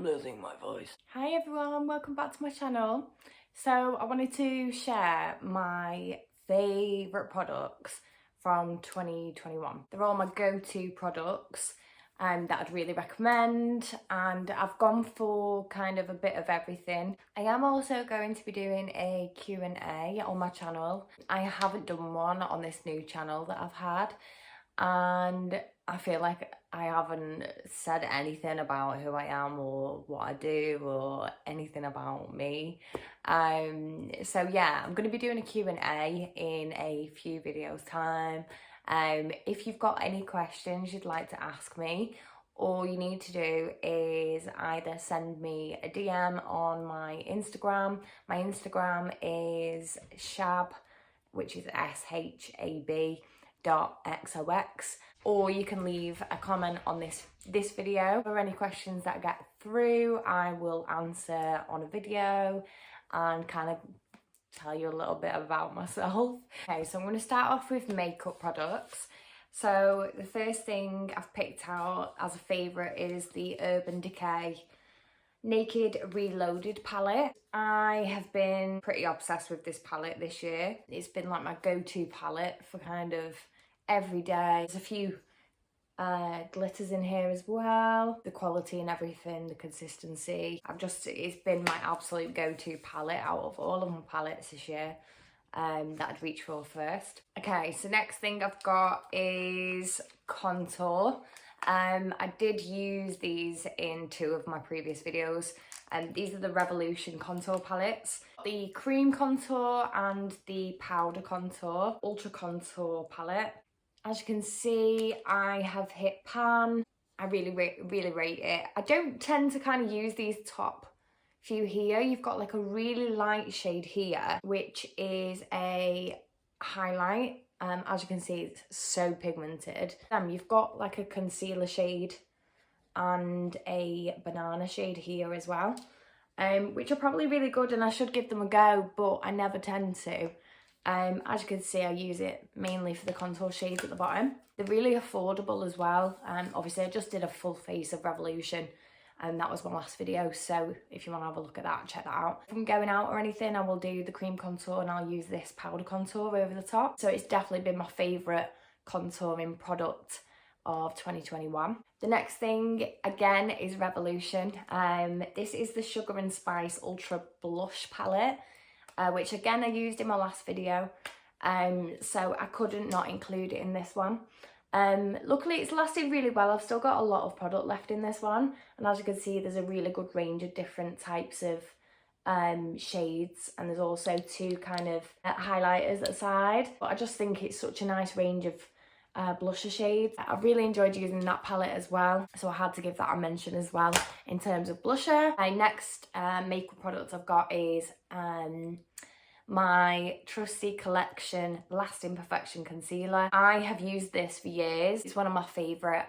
losing my voice. Hi everyone, welcome back to my channel. So I wanted to share my favourite products from 2021. They're all my go-to products that I'd really recommend, and I've gone for kind of a bit of everything. I am also going to be doing a Q&A on my channel. I haven't done one on this new channel that I've had, and I feel like I haven't said anything about who I am or what I do or anything about me. So yeah, I'm going to be doing a Q&A in a few videos time. If you've got any questions you'd like to ask me, all you need to do is either send me a DM on my Instagram. My Instagram is shab, which is shab.xox, or you can leave a comment on this video. For any questions that I get through, I will answer on a video and kind of tell you a little bit about myself. Okay, so I'm going to start off with makeup products. So the first thing I've picked out as a favourite is the Urban Decay Naked Reloaded palette. I have been pretty obsessed with this palette this year. It's been like my go-to palette for kind of every day. There's a few glitters in here as well. The quality and everything, the consistency. It's been my absolute go-to palette out of all of my palettes this year that I'd reach for first. Okay, so next thing I've got is contour. I did use these in two of my previous videos, and these are the Revolution contour palettes. The cream contour and the powder contour, ultra contour palette. As you can see, I have hit pan. I really rate it. I don't tend to kind of use these top few here. You've got like a really light shade here, which is a highlight. As you can see, it's so pigmented. You've got like a concealer shade and a banana shade here as well, which are probably really good, and I should give them a go, but I never tend to. As you can see, I use it mainly for the contour shades at the bottom. They're really affordable as well. Obviously, I just did a full face of Revolution, and that was my last video, so if you want to have a look at that, check that out. If I'm going out or anything, I will do the cream contour and I'll use this powder contour over the top. So it's definitely been my favourite contouring product of 2021. The next thing, again, is Revolution. This is the Sugar and Spice Ultra Blush palette, which again I used in my last video, so I couldn't not include it in this one. Luckily it's lasted really well. I've still got a lot of product left in this one, and as you can see, there's a really good range of different types of shades, and there's also two kind of highlighters at the side. But I just think it's such a nice range of blusher shades. I really enjoyed using that palette as well, so I had to give that a mention as well in terms of blusher. My next makeup product I've got is my trusty collection Lasting Perfection concealer. I have used this for years. It's one of my favourite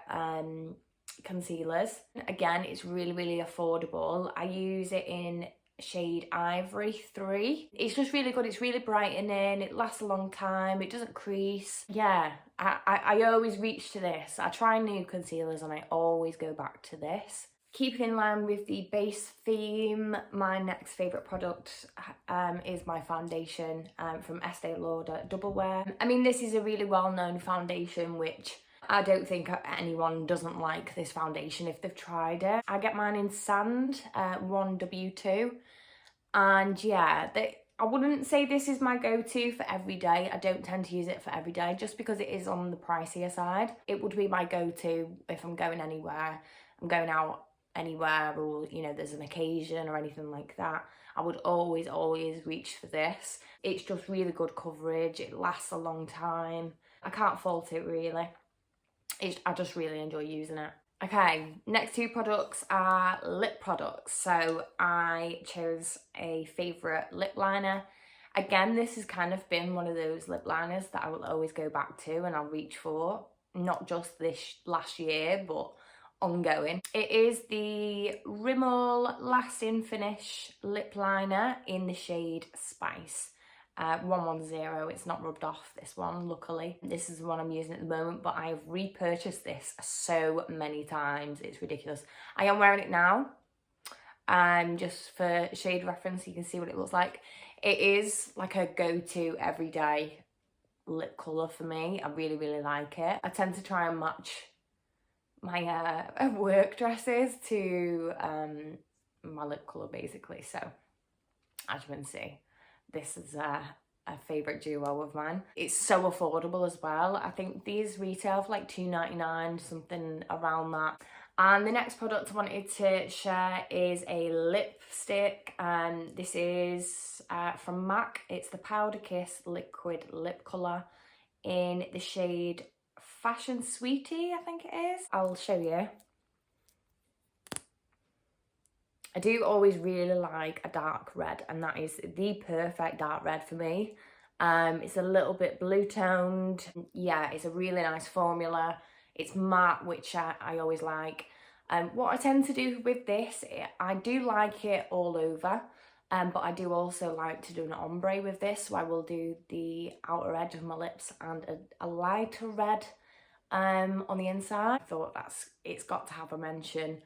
concealers. Again, it's really affordable. I use it in shade Ivory 3. It's just really good. It's really brightening. It lasts a long time. It doesn't crease. Yeah, I always reach to this. I try new concealers and I always go back to this. Keeping in line with the base theme, my next favourite product is my foundation from Estee Lauder Double Wear. I mean, this is a really well-known foundation, which I don't think anyone doesn't like this foundation if they've tried it. I get mine in Sand 1W2, and yeah, I wouldn't say this is my go-to for every day. I don't tend to use it for every day just because it is on the pricier side. It would be my go-to if I'm going anywhere, I'm going out anywhere, or you know, there's an occasion or anything like that. I would always reach for this. It's just really good coverage. It lasts a long time. I can't fault it really. I just really enjoy using it. Okay, next two products are lip products. So I chose a favourite lip liner. Again, this has kind of been one of those lip liners that I will always go back to and I'll reach for, not just this last year, but ongoing. It is the Rimmel Lasting Finish lip liner in the shade Spice 110. It's not rubbed off, this one, luckily. This is the one I'm using at the moment, but I have repurchased this so many times. It's ridiculous. I am wearing it now. just for shade reference, you can see what it looks like. It is like a go-to everyday lip colour for me. I really, really like it. I tend to try and match my work dresses to my lip colour, basically. So as you can see, this is a favourite duo of mine. It's so affordable as well. I think these retail for like $2.99, something around that. And the next product I wanted to share is a lipstick. This is from MAC. It's the Powder Kiss Liquid Lip Colour in the shade Fashion Sweetie, I think it is. I'll show you. I do always really like a dark red, and that is the perfect dark red for me. It's a little bit blue toned. Yeah, it's a really nice formula. It's matte, which I always like. What I tend to do with this, I do like it all over, but I do also like to do an ombre with this. So I will do the outer edge of my lips and a lighter red on the inside. I thought it's got to have a mention.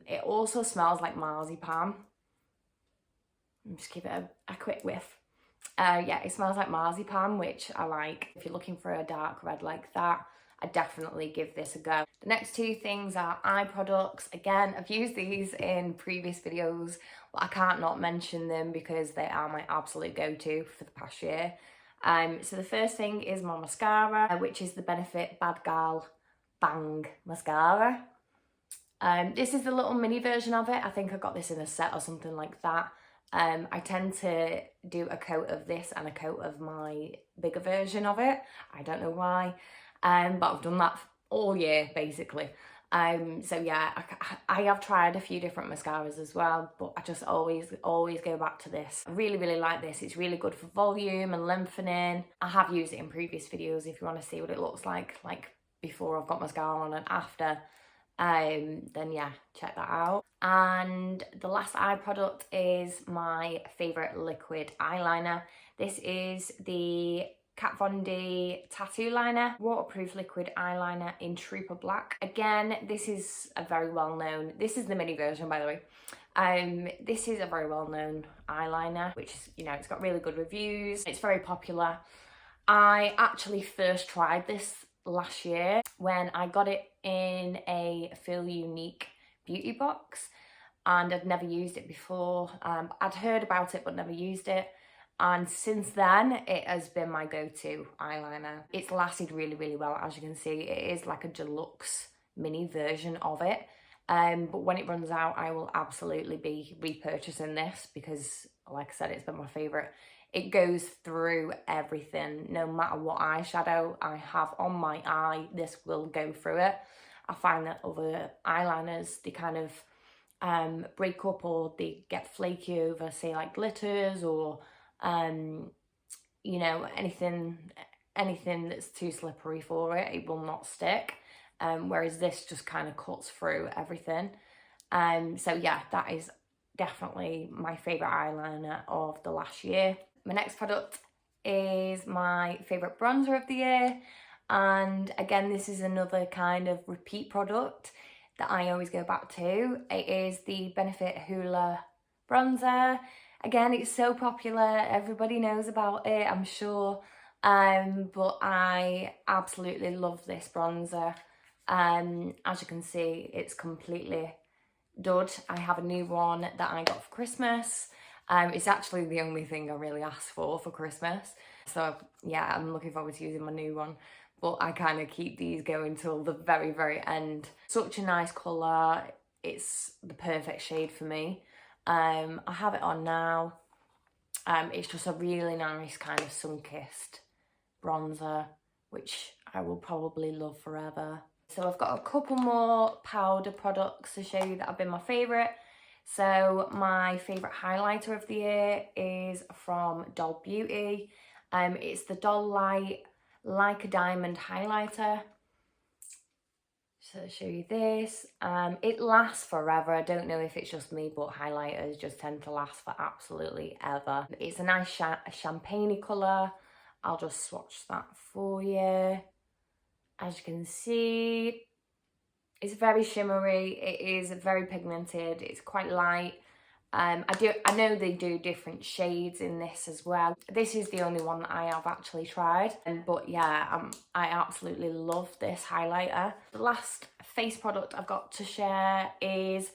It also smells like marzipan. Just give it a quick whiff. Yeah, it smells like marzipan, which I like. If you're looking for a dark red like that, I definitely give this a go. The next two things are eye products. Again, I've used these in previous videos, but I can't not mention them because they are my absolute go-to for the past year. So the first thing is my mascara, which is the Benefit Bad Gal Bang Mascara. This is the little mini version of it. I think I got this in a set or something like that. I tend to do a coat of this and a coat of my bigger version of it. I don't know why, but I've done that all year basically. So yeah, I have tried a few different mascaras as well, but I just always go back to this. I really, really like this. It's really good for volume and lengthening. I have used it in previous videos if you want to see what it looks like before I've got mascara on and after. Then yeah, check that out. And the last eye product is my favourite liquid eyeliner. This is the Kat Von D Tattoo Liner Waterproof Liquid Eyeliner in Trooper Black. Again, this is a very well-known, this is the mini version by the way. This is a very well-known eyeliner, which is, you know, it's got really good reviews. It's very popular. I actually first tried this last year when I got it in a Feel Unique beauty box, and I'd never used it before. I'd heard about it but never used it, and since then it has been my go-to eyeliner. It's lasted really, really well. As you can see, it is like a deluxe mini version of it, but when it runs out I will absolutely be repurchasing this because, like I said, it's been my favourite. It goes through everything. No matter what eyeshadow I have on my eye, this will go through it. I find that other eyeliners, they kind of break up or they get flaky over, say, like glitters or, you know, anything that's too slippery for it, it will not stick. Whereas this just kind of cuts through everything. So yeah, that is definitely my favourite eyeliner of the last year. My next product is my favourite bronzer of the year, and again, this is another kind of repeat product that I always go back to. It is the Benefit Hoola bronzer. Again, it's so popular, everybody knows about it, I'm sure, but I absolutely love this bronzer. As you can see, it's completely dud. I have a new one that I got for Christmas. It's actually the only thing I really asked for Christmas. So yeah, I'm looking forward to using my new one. But I kind of keep these going till the very, very end. Such a nice colour. It's the perfect shade for me. I have it on now. It's just a really nice kind of sun-kissed bronzer, which I will probably love forever. So I've got a couple more powder products to show you that have been my favourite. So my favourite highlighter of the year is from Doll Beauty. It's the Doll Light Like a Diamond highlighter. So I'll show you this. It lasts forever. I don't know if it's just me, but highlighters just tend to last for absolutely ever. It's a nice champagne colour. I'll just swatch that for you. As you can see, It's very shimmery, it is very pigmented, it's quite light. I know they do different shades in this as well. This is the only one that I have actually tried. But yeah, I absolutely love this highlighter. The last face product I've got to share is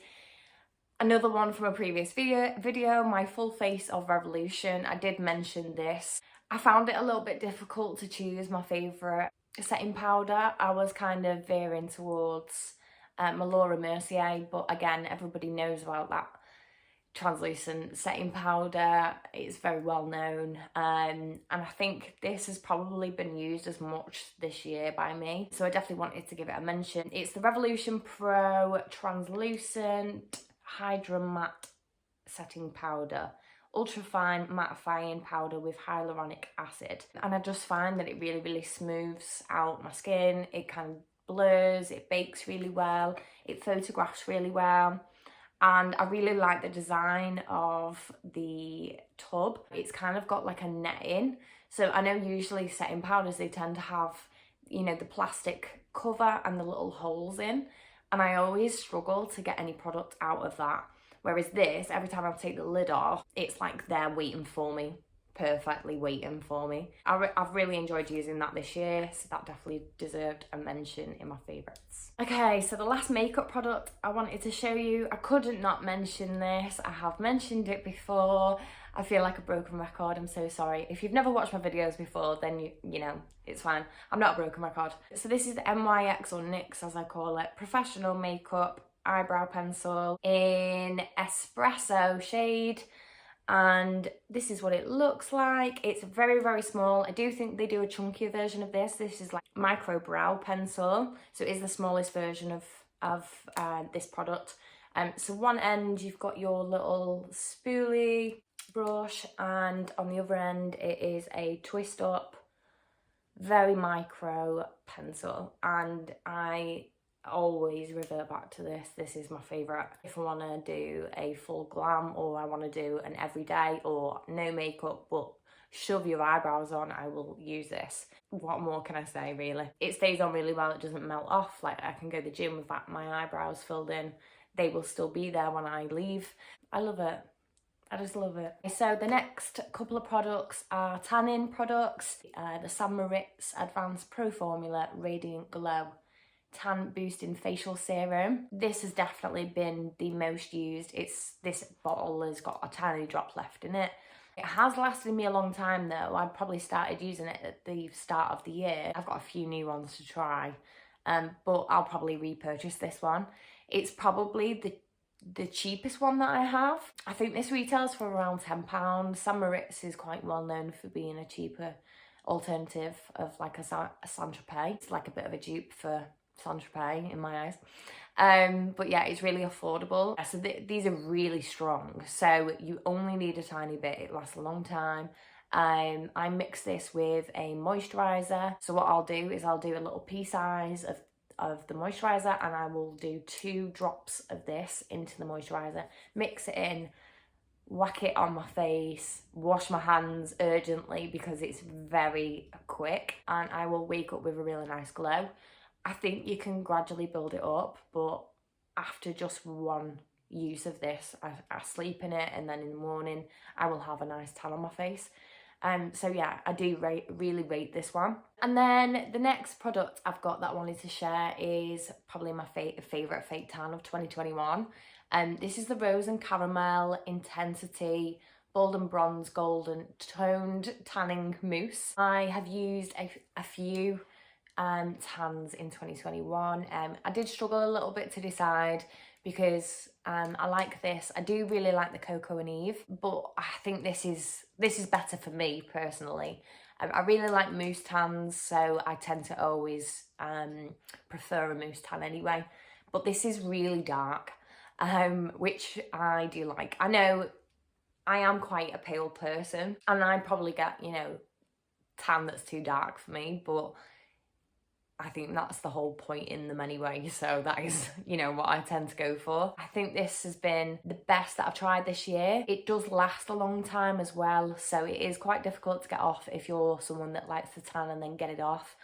another one from a previous video, my Full Face of Revolution. I did mention this. I found it a little bit difficult to choose my favourite setting powder. I was kind of veering towards my Laura Mercier, but again, everybody knows about that translucent setting powder. It's very well known, and I think this has probably been used as much this year by me, so I definitely wanted to give it a mention. It's the Revolution Pro Translucent Hydra Matte Setting Powder, ultra fine mattifying powder with hyaluronic acid, and I just find that it really smooths out my skin. It kind of blurs, it bakes really well, it photographs really well. And I really like the design of the tub. It's kind of got like a netting. So I know usually setting powders, they tend to have, you know, the plastic cover and the little holes in. And I always struggle to get any product out of that. Whereas this, every time I take the lid off, it's like they're waiting for me. Perfectly waiting for me. I've really enjoyed using that this year, so that definitely deserved a mention in my favourites. Okay, so the last makeup product I wanted to show you, I couldn't not mention this. I have mentioned it before. I feel like a broken record, I'm so sorry. If you've never watched my videos before, then you know, it's fine. I'm not a broken record. So this is the NYX, or NYX as I call it, Professional Makeup Eyebrow Pencil in Espresso shade. And this is what it looks like. It's very small. I do think they do a chunkier version of this. This is like micro brow pencil, so it is the smallest version of this product. So one end you've got your little spoolie brush, and on the other end it is a twist up, very micro pencil, and I always revert back to this. This is my favourite. If I want to do a full glam, or I want to do an everyday or no makeup but shove your eyebrows on, I will use this. What more can I say, really? It stays on really well, it doesn't melt off. Like, I can go to the gym with my eyebrows filled in, they will still be there when I leave. I love it. I just love it. So the next couple of products are tanning products. The St. Moritz Advanced Pro Formula Radiant Glow Tan Boosting Facial Serum. This has definitely been the most used. This bottle has got a tiny drop left in it. It has lasted me a long time though. I probably started using it at the start of the year. I've got a few new ones to try, but I'll probably repurchase this one. It's probably the cheapest one that I have. I think this retails for around £10. St. Moritz is quite well known for being a cheaper alternative of like a Saint-Tropez. It's like a bit of a dupe for Saint-Tropez in my eyes, but yeah, it's really affordable. So these are really strong, so you only need a tiny bit. It lasts a long time. I mix this with a moisturiser. So what I'll do is I'll do a little pea size of the moisturiser, and I will do 2 drops of this into the moisturiser, mix it in, whack it on my face, wash my hands urgently because it's very quick, and I will wake up with a really nice glow. I think you can gradually build it up, but after just one use of this, I sleep in it, and then in the morning I will have a nice tan on my face. So yeah, I do really rate this one. And then the next product I've got that I wanted to share is probably my favourite fake tan of 2021. This is the Rose and Caramel Intensity Bold and Bronze Golden Toned Tanning Mousse. I have used a few tans in 2021. I did struggle a little bit to decide because I like this. I do really like the Cocoa and Eve, but I think this is better for me personally. I really like mousse tans, so I tend to always prefer a mousse tan anyway. But this is really dark, which I do like. I know I am quite a pale person, and I probably get, you know, tan that's too dark for me, but I think that's the whole point in them anyway, so that is, you know, what I tend to go for. I think this has been the best that I've tried this year. It does last a long time as well, so it is quite difficult to get off if you're someone that likes to tan and then get it off.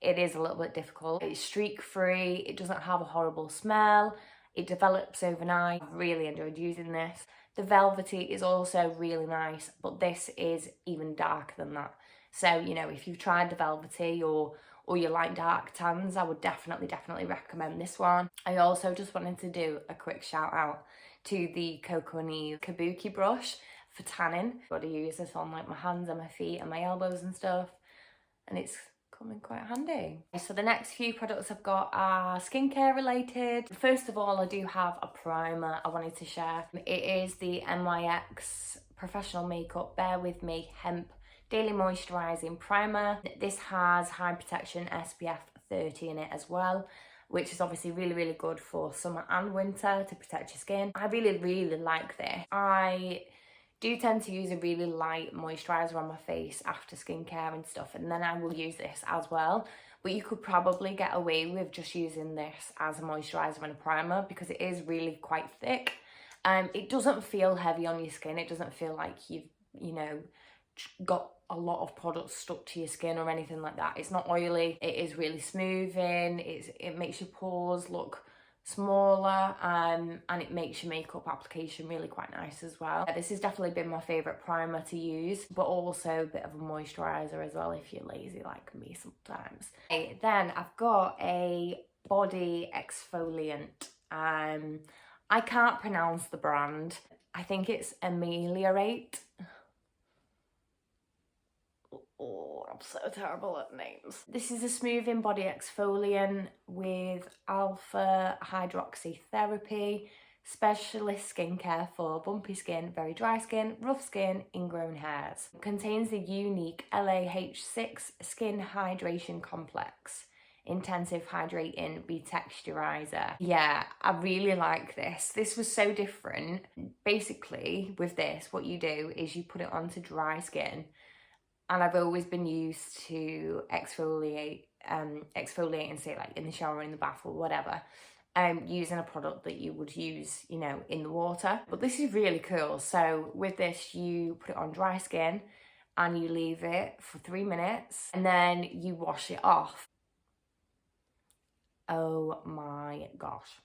it is a little bit difficult. It's streak free, it doesn't have a horrible smell, it develops overnight. I've really enjoyed using this. The velvety is also really nice, but this is even darker than that. So, you know, if you've tried the velvety or you like dark tans, I would definitely recommend this one. I also just wanted to do a quick shout out to the Coco Aniv Kabuki brush for tanning. I've got to use this on like my hands and my feet and my elbows and stuff, and it's coming quite handy. So the next few products I've got are skincare related. First of all, I do have a primer I wanted to share. It is the NYX Professional Makeup Bear With Me Hemp Daily Moisturising Primer. This has high protection SPF 30 in it as well, which is obviously really good for summer and winter to protect your skin. I really like this. I do tend to use a really light moisturiser on my face after skincare and stuff, and then I will use this as well. But you could probably get away with just using this as a moisturiser and a primer because it is really quite thick. It doesn't feel heavy on your skin. It doesn't feel like you've, you know, got a lot of products stuck to your skin or anything like that. It's not oily. It is really smoothing. It makes your pores look smaller, and it makes your makeup application really quite nice as well. This has definitely been my favourite primer to use, but also a bit of a moisturiser as well if you're lazy like me sometimes. Okay, then I've got a body exfoliant. I can't pronounce the brand. I think it's Ameliorate. Oh, I'm so terrible at names. This is a smoothing body exfoliant with alpha hydroxy therapy, specialist skincare for bumpy skin, very dry skin, rough skin, ingrown hairs. It contains the unique LAH6 skin hydration complex, intensive hydrating retexturizer. Yeah, I really like this. This was so different. Basically, with this, what you do is you put it onto dry skin. And I've always been used to exfoliate and say like in the shower, in the bath or whatever, using a product that you would use, you know, in the water. But this is really cool. So with this, you put it on dry skin and you leave it for 3 minutes and then you wash it off. Oh my gosh.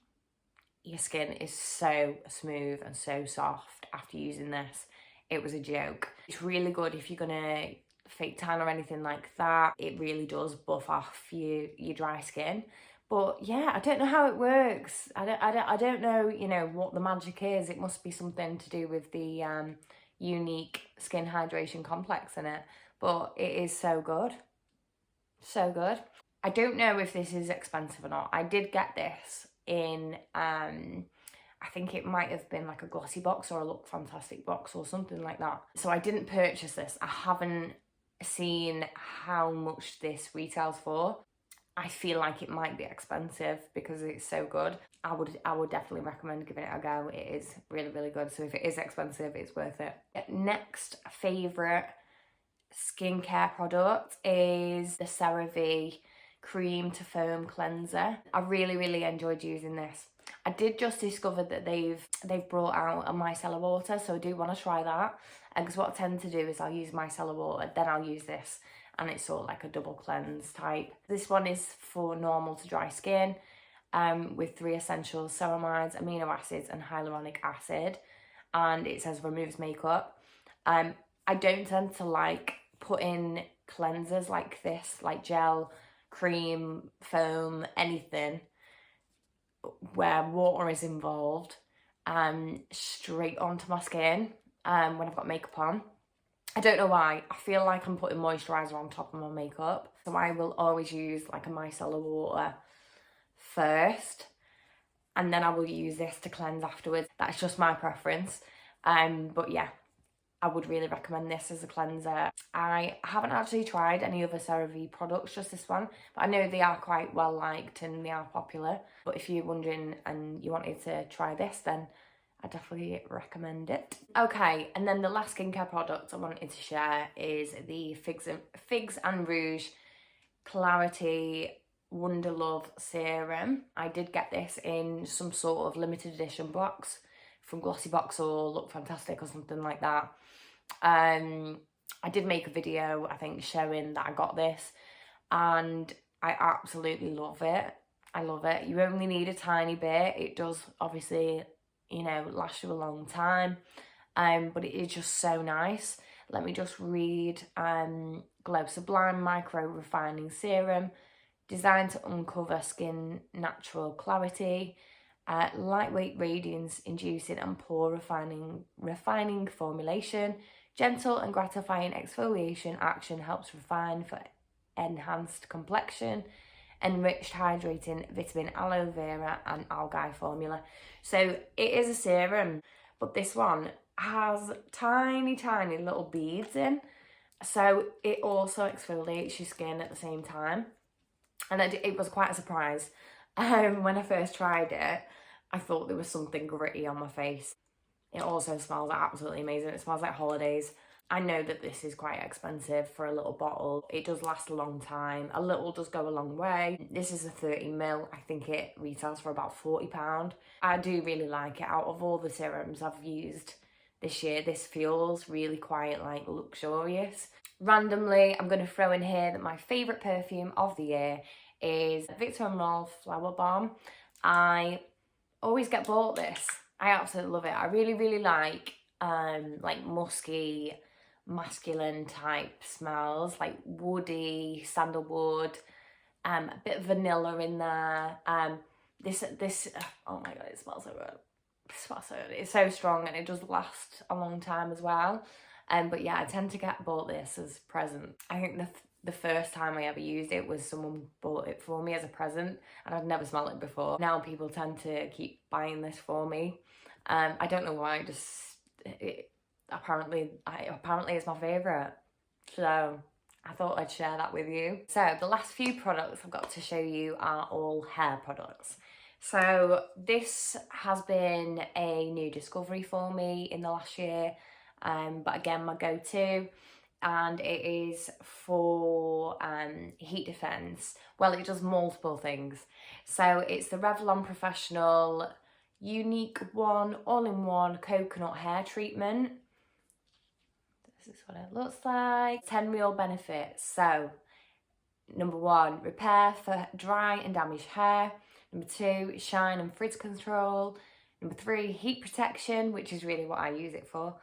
Your skin is so smooth and so soft after using this. It was a joke. It's really good if you're gonna fake tan or anything like that. It really does buff off your dry skin. But yeah, I don't know how it works. I don't know, you know, what the magic is. It must be something to do with the unique skin hydration complex in it. But it is so good. So good. I don't know if this is expensive or not. I did get this in I think it might have been like a glossy box or a Look Fantastic box or something like that. So I didn't purchase this. I haven't seen how much this retails for. I feel like it might be expensive because it's so good. I would definitely recommend giving it a go. It is really good. So if it is expensive, it's worth it. Next favourite skincare product is the CeraVe Cream to Foam Cleanser. I really enjoyed using this. I did just discover that they've brought out a micellar water, so I do want to try that. Because what I tend to do is I'll use micellar water, then I'll use this, and it's sort of like a double cleanse type. This one is for normal to dry skin, with 3 essential ceramides, amino acids, and hyaluronic acid, and it says removes makeup. I don't tend to like putting cleansers like this, like gel, cream, foam, anything where water is involved, straight onto my skin when I've got makeup on. I don't know why. I feel like I'm putting moisturiser on top of my makeup. So I will always use like a micellar water first, and then I will use this to cleanse afterwards. That's just my preference. But yeah, I would really recommend this as a cleanser. I haven't actually tried any other CeraVe products, just this one, but I know they are quite well liked and they are popular. But if you're wondering and you wanted to try this, then I definitely recommend it. Okay, and then the last skincare product I wanted to share is the Figs and Rouge Clarity Wonder Love Serum. I did get this in some sort of limited edition box from Glossy Box or Look Fantastic or something like that. I did make a video, I think, showing that I got this, and I absolutely love it. I love it. You only need a tiny bit. It does obviously, you know, last you a long time. But it is just so nice. Let me just read. Glow Sublime Micro Refining Serum, designed to uncover skin natural clarity, lightweight radiance inducing and pore refining formulation, gentle and gratifying exfoliation action helps refine for enhanced complexion, enriched hydrating vitamin aloe vera and algae formula. So it is a serum, but this one has tiny little beads in, so it also exfoliates your skin at the same time. And it was quite a surprise. When I first tried it, I thought there was something gritty on my face. It also smells absolutely amazing. It smells like holidays. I know that this is quite expensive for a little bottle. It does last a long time. A little does go a long way. This is a 30ml. I think it retails for about £40. I do really like it. Out of all the serums I've used this year, this feels really quite like luxurious. Randomly, I'm going to throw in here that my favourite perfume of the year is Victor & Rolf Flower Bomb. I always get bought this. I absolutely love it. I really like musky, masculine type smells, like woody, sandalwood, a bit of vanilla in there. This oh my god, it smells so good. It smells so good. It's so strong and it does last a long time as well. But yeah, I tend to get bought this as a present. I think the first time I ever used it was someone bought it for me as a present and I'd never smelled it before. Now people tend to keep buying this for me. I don't know why, apparently it's my favourite. So I thought I'd share that with you. So the last few products I've got to show you are all hair products. So this has been a new discovery for me in the last year. But again, my go-to, and it is for heat defense. Well, it does multiple things. So it's the Revlon Professional Unique One All-in-One Coconut Hair Treatment. This is what it looks like. 10 real benefits. So number 1, repair for dry and damaged hair. Number 2, shine and frizz control. Number 3, heat protection, which is really what I use it for.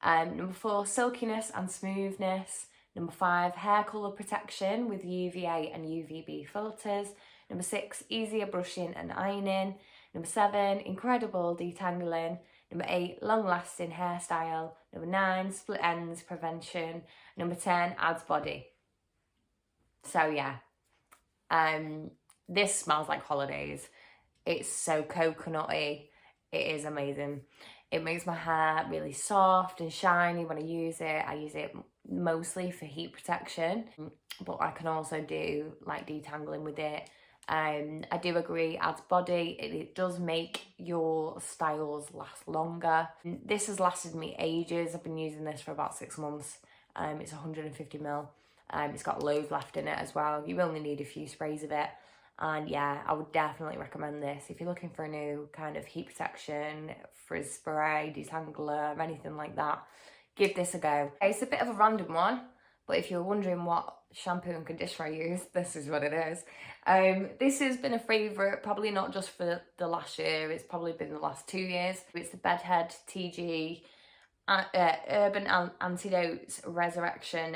Number 4, silkiness and smoothness. Number 5, hair colour protection with UVA and UVB filters. Number 6, easier brushing and ironing. Number 7, incredible detangling. Number 8, long-lasting hairstyle. Number 9, split ends prevention. Number 10, adds body. So yeah, this smells like holidays. It's so coconutty. It is amazing. It makes my hair really soft and shiny when I use it. I use it mostly for heat protection, but I can also do like detangling with it. I do agree, adds body. It does make your styles last longer. This has lasted me ages. I've been using this for about 6 months. It's 150ml. It's got loads left in it as well. You only need a few sprays of it. And yeah, I would definitely recommend this. If you're looking for a new kind of heat protection, frizz spray, detangler, anything like that, give this a go. It's a bit of a random one, but if you're wondering what shampoo and conditioner I use, this is what it is. This has been a favourite, probably not just for the last year, it's probably been the last 2 years. It's the Bedhead TG Urban Antidotes Resurrection,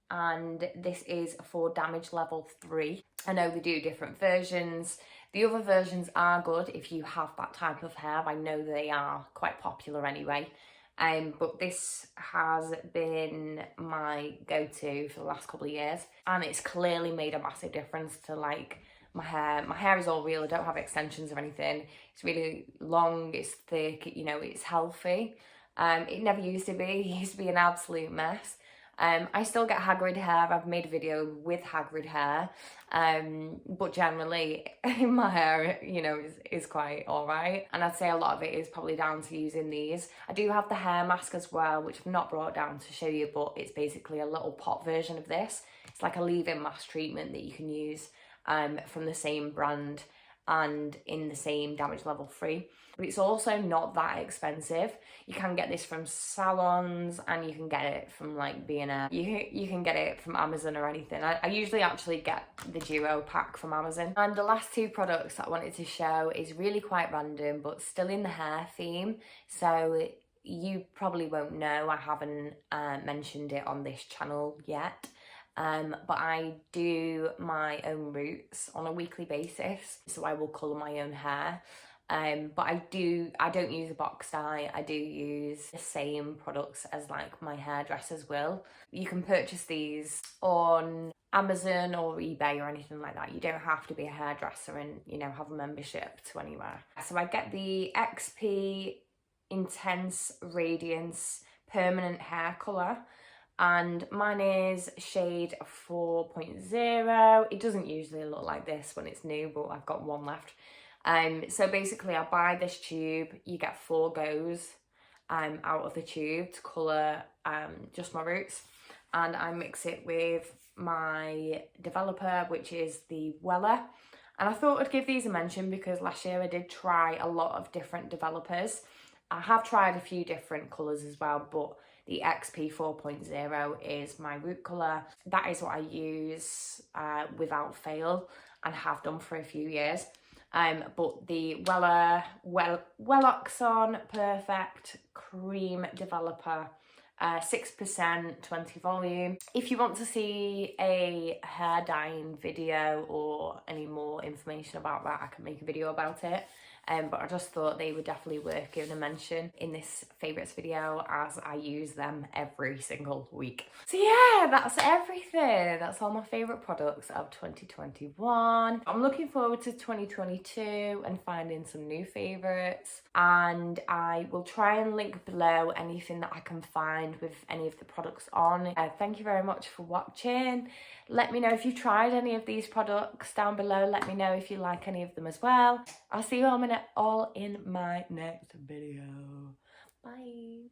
and this is for damage level 3. I know they do different versions. The other versions are good if you have that type of hair. I know they are quite popular anyway. But this has been my go-to for the last couple of years, and it's clearly made a massive difference to like my hair. My hair is all real. I don't have extensions or anything. It's really long, it's thick, you know, it's healthy. It never used to be. It used to be an absolute mess. I still get haggard hair. I've made a video with haggard hair, but generally my hair, you know, is quite alright. And I'd say a lot of it is probably down to using these. I do have the hair mask as well, which I've not brought down to show you, but it's basically a little pot version of this. It's like a leave-in mask treatment that you can use from the same brand. and in the same damage level 3. But it's also not that expensive. You can get this from salons, and you can get it from like B&M. You can get it from Amazon or anything. I usually actually get the duo pack from Amazon. And the last 2 products that I wanted to show is really quite random, but still in the hair theme. So you probably won't know, I haven't mentioned it on this channel yet. But I do my own roots on a weekly basis, so I will colour my own hair. But I don't use a box dye. I do use the same products as like my hairdressers will. You can purchase these on Amazon or eBay or anything like that. You don't have to be a hairdresser and, you know, have a membership to anywhere. So I get the XP Intense Radiance Permanent Hair Colour, and mine is shade 4.0. It doesn't usually look like this when it's new, but I've got one left. So basically I buy this tube. You get 4 goes out of the tube to colour just my roots, and I mix it with my developer, which is the Weller. And I thought I'd give these a mention because last year I did try a lot of different developers. I have tried a few different colours as well, but the XP 4.0 is my root colour. That is what I use without fail and have done for a few years. But the Welloxon Perfect Cream Developer, 6%, 20 volume. If you want to see a hair dyeing video or any more information about that, I can make a video about it. But I just thought they were definitely worth giving a mention in this favourites video, as I use them every single week. So yeah, that's everything. That's all my favourite products of 2021. I'm looking forward to 2022 and finding some new favourites. And I will try and link below anything that I can find with any of the products on. Thank you very much for watching. Let me know if you've tried any of these products down below. Let me know if you like any of them as well. I'll see you all in my next video. Bye.